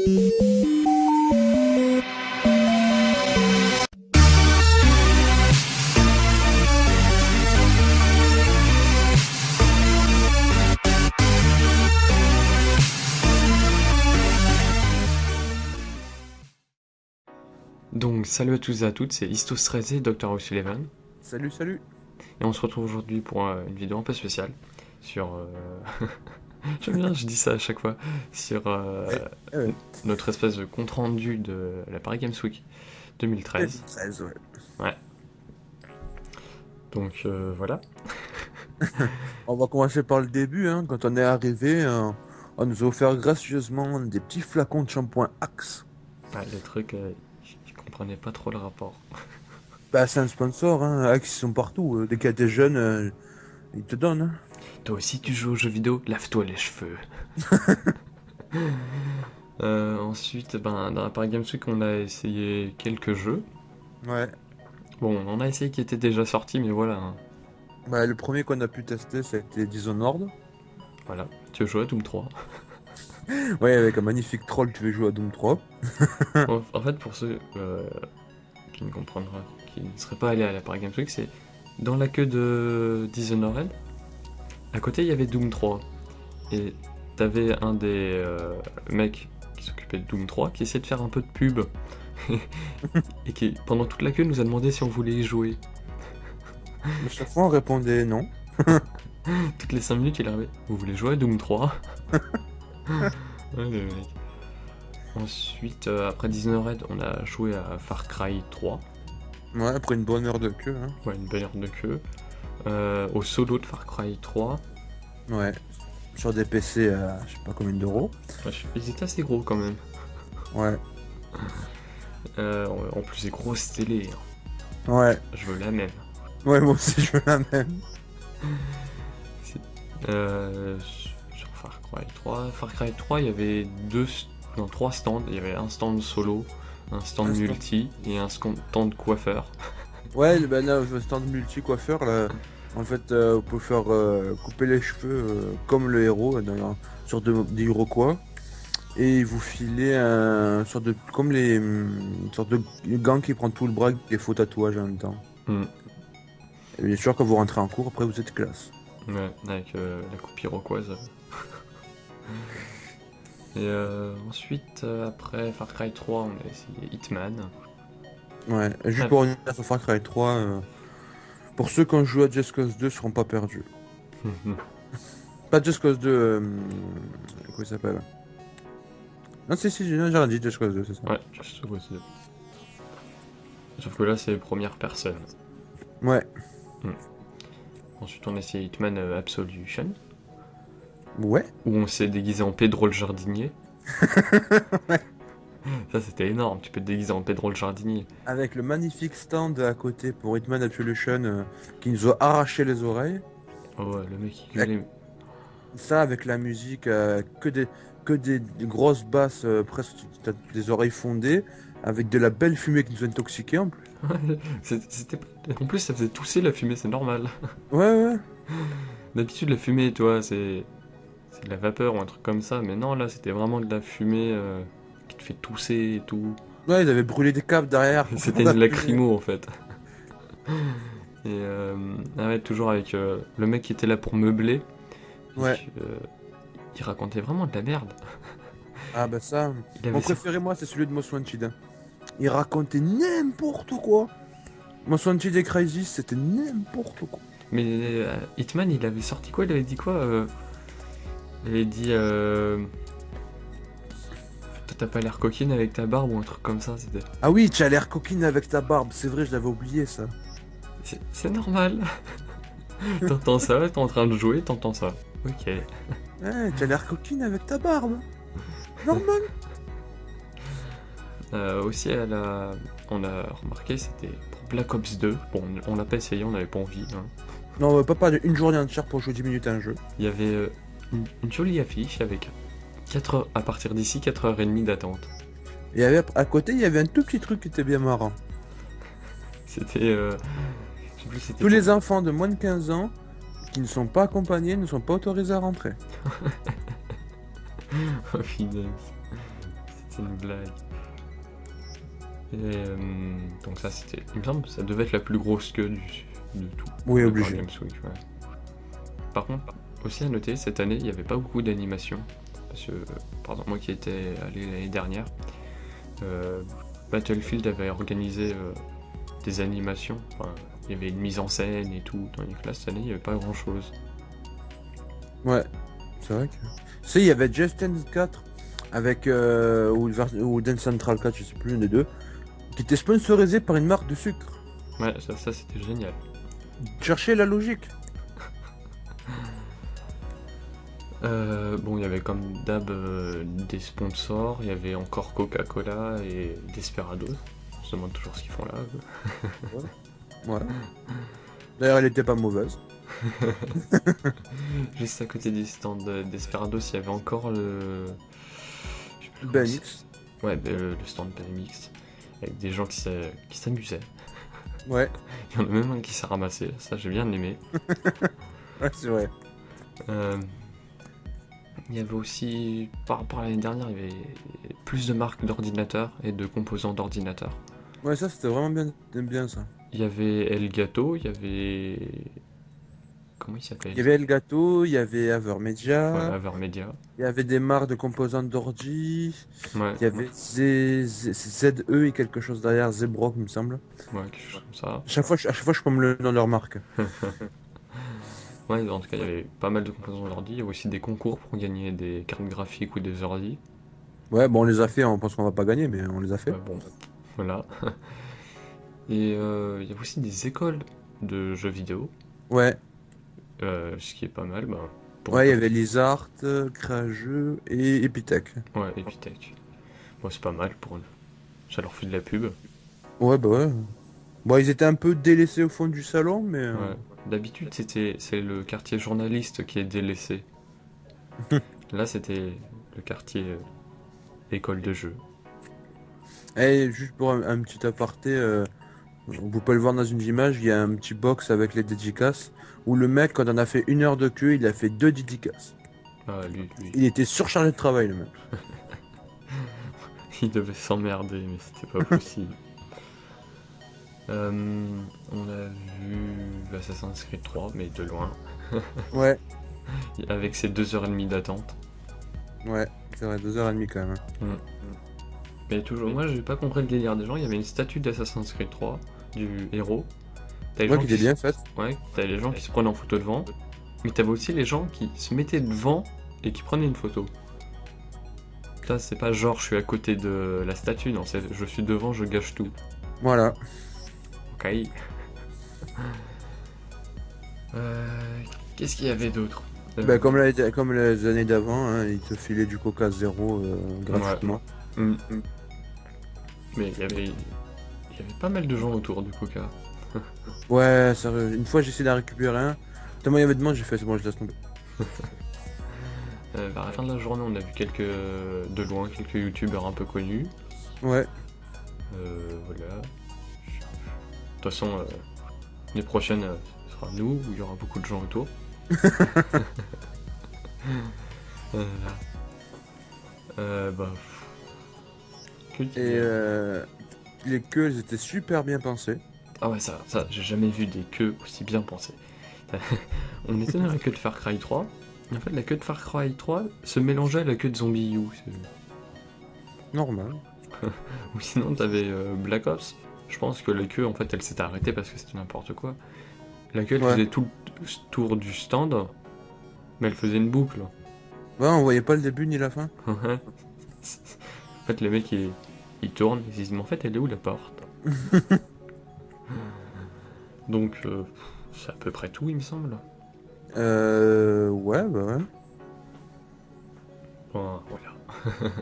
Donc salut à tous et à toutes, c'est Istos13 et Dr. O'Sullivan. Salut, salut. Et on se retrouve aujourd'hui pour une vidéo un peu spéciale sur... J'aime bien, je dis ça à chaque fois, sur notre espèce de compte-rendu de la Paris Games Week 2013. 2013, ouais. Ouais. Donc voilà. On va commencer par le début, hein. Quand on est arrivé, on nous a offert gracieusement des petits flacons de shampoing Axe. Ah, les trucs, je comprenais pas trop le rapport. Bah, c'est un sponsor, hein. Axe, ils sont partout. Dès qu'il y a des jeunes, ils te donnent, hein. Toi aussi tu joues aux jeux vidéo, lave-toi les cheveux. Ensuite, dans la Paris Games Week, on a essayé quelques jeux. Ouais. Bon, on a essayé qui étaient déjà sortis, mais voilà. Hein. Bah, le premier qu'on a pu tester, c'était Dishonored. Voilà, tu veux jouer à Doom 3. Ouais, avec un magnifique troll, tu veux jouer à Doom 3. En fait, pour ceux qui ne comprendraient, qui ne seraient pas allés à la Paris Games Week, c'est dans la queue de Dishonored, à côté il y avait Doom 3. Et t'avais un des mecs qui s'occupait de Doom 3 qui essayait de faire un peu de pub. Et qui, pendant toute la queue, nous a demandé si on voulait y jouer. À chaque fois, on répondait non. Toutes les 5 minutes, il arrivait. Vous voulez jouer à Doom 3? Ouais, le mec. Ensuite, après Dishonored, on a joué à Far Cry 3. Ouais, après une bonne heure de queue, hein. Ouais, une belle heure de queue. Au solo de Far Cry 3. Ouais. Sur des PC à je sais pas combien d'euros. Ouais, ils étaient assez gros quand même. Ouais. En plus, des grosses télé. Hein. Ouais. Je veux la même. Ouais, moi aussi, je veux la même. Sur Far Cry 3. Far Cry 3, il y avait 3 stands. Il y avait un stand solo, un stand multi et un stand coiffeur. Ouais, ben là, le stand multi-coiffeur, là, en fait, vous pouvez faire couper les cheveux comme le héros, sur des Iroquois. Et il vous filez un sorte de. Comme une sorte de gant qui prend tout le bras avec des faux tatouages en même temps. Mm. Et bien sûr, quand vous rentrez en cours, après vous êtes classe. Ouais, avec la coupe iroquoise. Et ensuite, après Far Cry 3, on a essayé Hitman. Ouais, juste pour revenir sur Far Cry 3, pour ceux qui ont joué à Just Cause 2 seront pas perdus. Pas Just Cause 2, comment il s'appelle? Non, si, j'ai rien dit, Just Cause 2, c'est ça. Ouais, Just Cause 2. Sauf que là, c'est première personne. Ouais. Ensuite, on a essayé Hitman Absolution. Ouais. Où on s'est déguisé en Pedro le jardinier. Ouais. Ça, c'était énorme, tu peux te déguiser en Pedro le jardinier. Avec le magnifique stand à côté pour Hitman Absolution qui nous a arraché les oreilles. Oh ouais, le mec il gueulait. Ça avec la musique, que des grosses basses, presque t'as des oreilles fondées, avec de la belle fumée qui nous a intoxiqués en plus. En plus, ça faisait tousser la fumée, c'est normal. Ouais. D'habitude, la fumée, tu vois, c'est de la vapeur ou un truc comme ça, mais non, là, c'était vraiment de la fumée qui te fait tousser et tout. Ouais, ils avaient brûlé des câbles derrière. C'était une lacrymo, en fait. Et ouais, toujours avec le mec qui était là pour meubler. Ouais. Il racontait vraiment de la merde. Ah bah ça, mon préféré moi c'est celui de Most Wanted. Il racontait n'importe quoi. Most Wanted et Crysis c'était n'importe quoi. Mais Hitman il avait sorti quoi? Il avait dit quoi? Il avait dit t'as pas l'air coquine avec ta barbe ou un truc comme ça, c'était... Ah oui, tu as l'air coquine avec ta barbe, c'est vrai, je l'avais oublié ça. C'est normal. T'entends ça, t'es en train de jouer, t'entends ça. Ok. Ouais, tu as l'air coquine avec ta barbe. Normal. Aussi, on a remarqué, c'était pour Black Ops 2. Bon, on l'a pas essayé, on avait pas envie. Hein. Non, on va pas parler d'une journée entière pour jouer 10 minutes à un jeu. Il y avait une jolie affiche avec 4 heures, à partir d'ici 4h30 d'attente. Et à côté, il y avait un tout petit truc qui était bien marrant. C'était... Tous les enfants de moins de 15 ans qui ne sont pas accompagnés ne sont pas autorisés à rentrer. Oh, finesse. C'est une blague. Et donc ça c'était, il me semble, ça devait être la plus grosse queue de tout. Oui, de obligé. Paris Games Week, ouais. Par contre, aussi à noter, cette année, il n'y avait pas beaucoup d'animations. Parce que, par exemple, moi qui étais allé l'année dernière, euh, Battlefield avait organisé des animations. Enfin, il y avait une mise en scène et tout. Tandis que là, cette année, il n'y avait pas grand chose. Ouais, c'est vrai que. Tu sais, il y avait Just Dance 4 avec ou Dance Central 4, je sais plus, l'un des deux, qui était sponsorisé par une marque de sucre. Ouais, ça c'était génial. Cherchez la logique. Bon, il y avait comme d'hab des sponsors, il y avait encore Coca-Cola et Desperados. On se demande toujours ce qu'ils font là. Ouais. D'ailleurs, elle était pas mauvaise. Juste à côté du stand Desperados, il y avait encore le. Je sais plus comment BMX. Ouais, le stand BMX. Avec des gens qui s'amusaient. Ouais, Il y en a même un qui s'est ramassé, ça j'ai bien aimé. ouais, c'est vrai. Il y avait aussi, par rapport à l'année dernière, il y avait plus de marques d'ordinateurs et de composants d'ordinateurs. Ouais, ça c'était vraiment bien ça. Il y avait Elgato, il y avait. Comment il s'appelle? Il y avait Elgato, il y avait Ouais, Avermedia, Avermedia. il y avait des marques de composantes d'ordi, Ouais, il y avait ZE et quelque chose derrière, Zebrock, il me semble. ouais, quelque chose comme ça. À chaque fois, je peux me le nom de leur marque. Ouais, en tout cas, il y avait pas mal de composants d'ordi. Il y avait aussi des concours pour gagner des cartes graphiques ou des ordi. Ouais, bon, on les a fait, on pense qu'on va pas gagner, mais on les a fait. Ouais, bon, voilà. Et il y avait aussi des écoles de jeux vidéo, Ouais, ce qui est pas mal. Ben, pour ouais, il y avait Lizard, Crageux et Epitech. Ouais, Epitech. Bon, c'est pas mal pour eux. Ça leur fait de la pub. Ouais, bah ouais. Bon, ils étaient un peu délaissés au fond du salon, mais Ouais. D'habitude, c'est le quartier journaliste qui est délaissé. Là, c'était le quartier école de jeu. Et juste pour un petit aparté, vous pouvez le voir dans une image, il y a un petit box avec les dédicaces, où le mec, quand on a fait 1 heure de queue, il a fait 2 dédicaces. Ah, lui, Il était surchargé de travail, le mec. il devait s'emmerder, mais c'était pas possible. On a vu Assassin's Creed 3, mais de loin, Ouais, avec ses 2h30 d'attente. ouais, c'est vrai, 2h30 quand même. Mm. Mais toujours, moi j'ai pas compris le délire des gens. Il y avait une statue d'Assassin's Creed 3, du héros. T'as les Ouais, gens qui qui était bien faite. Ouais, t'avais les gens qui se prenaient en photo devant, mais t'avais aussi les gens qui se mettaient devant et qui prenaient une photo. Ça, c'est pas genre je suis à côté de la statue, non, c'est je suis devant, je gâche tout. Voilà. Ok. Qu'est-ce qu'il y avait d'autre? Bah, comme les années d'avant, hein, ils te filaient du Coca zéro gratuitement. Mm. Mais il y avait pas mal de gens autour du Coca. Ouais, sérieux. Une fois, j'ai essayé d'en récupérer un. Tellement il y avait de monde, j'ai fait, c'est bon, je laisse tomber. Vers la fin de la journée, on a vu de loin quelques youtubeurs un peu connus. Ouais. Voilà. De toute façon, l'année prochaine, ce sera nous, où il y aura beaucoup de gens autour. Bah. Que Et dire. les queues, elles étaient super bien pensées. Ah ouais, ça, j'ai jamais vu des queues aussi bien pensées. On était dans la queue de Far Cry 3. Et en fait, la queue de Far Cry 3 se mélangeait à la queue de Zombie U. Normal. Ou sinon, t'avais Black Ops. Je pense que la queue, en fait, elle s'était arrêtée parce que c'était n'importe quoi. La queue, elle Ouais. faisait tout le tour du stand, mais elle faisait une boucle. Ouais, on voyait pas le début ni la fin. En fait, les mecs, ils tournent, ils se disent, mais en fait, elle est où la porte? Donc, c'est à peu près tout, il me semble. Ouais, bah ouais. Bon, voilà.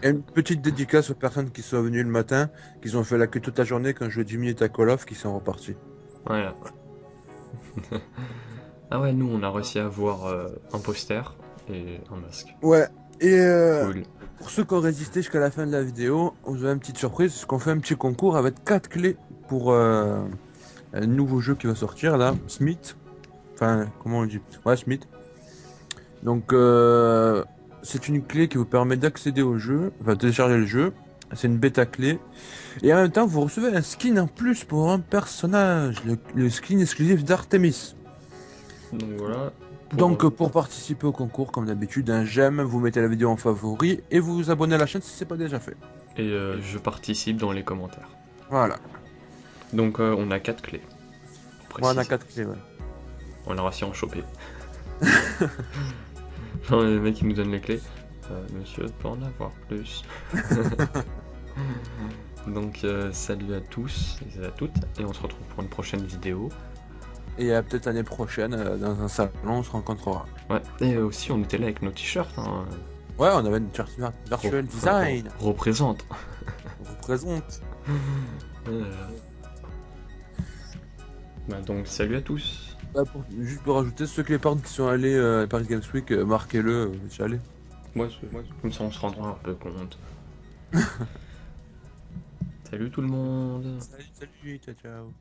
Et une petite dédicace aux personnes qui sont venues le matin, qui ont fait la queue toute la journée quand je jouais 10 minutes à Call of, qui sont repartis. Voilà. Ah ouais, nous, on a réussi à avoir un poster et un masque. Ouais. Et Cool. pour ceux qui ont résisté jusqu'à la fin de la vidéo, on vous a une petite surprise, c'est qu'on fait un petit concours avec 4 clés pour un nouveau jeu qui va sortir là, Smith. Enfin, comment on le dit? Ouais, Smith. Donc, c'est une clé qui vous permet d'accéder au jeu, enfin télécharger le jeu, C'est une bêta clé. Et en même temps, vous recevez un skin en plus pour un personnage, le skin exclusif d'Artemis. Donc voilà. Donc pour participer au concours, comme d'habitude, un j'aime, vous mettez la vidéo en favori et vous vous abonnez à la chaîne si c'est pas déjà fait. Et je participe dans les commentaires. Voilà. Donc on a 4 clés. Pour Moi, on a préciser. 4 clés, ouais. On a réussi à en choper. Genre les mecs qui nous donnent les clés. Monsieur peut en avoir plus. Donc salut à tous et à toutes. Et on se retrouve pour une prochaine vidéo. Et peut-être l'année prochaine, dans un salon, on se rencontrera. Ouais. Et aussi on était là avec nos t-shirts. Hein. Ouais, on avait une virtual design. Représente. On représente. Bah donc salut à tous. Bah, juste pour rajouter, ceux qui sont allés à Paris Games Week, marquez-le, j'y allais. Ouais, comme ça on se rendra un peu compte. Salut tout le monde. Salut, ciao, ciao.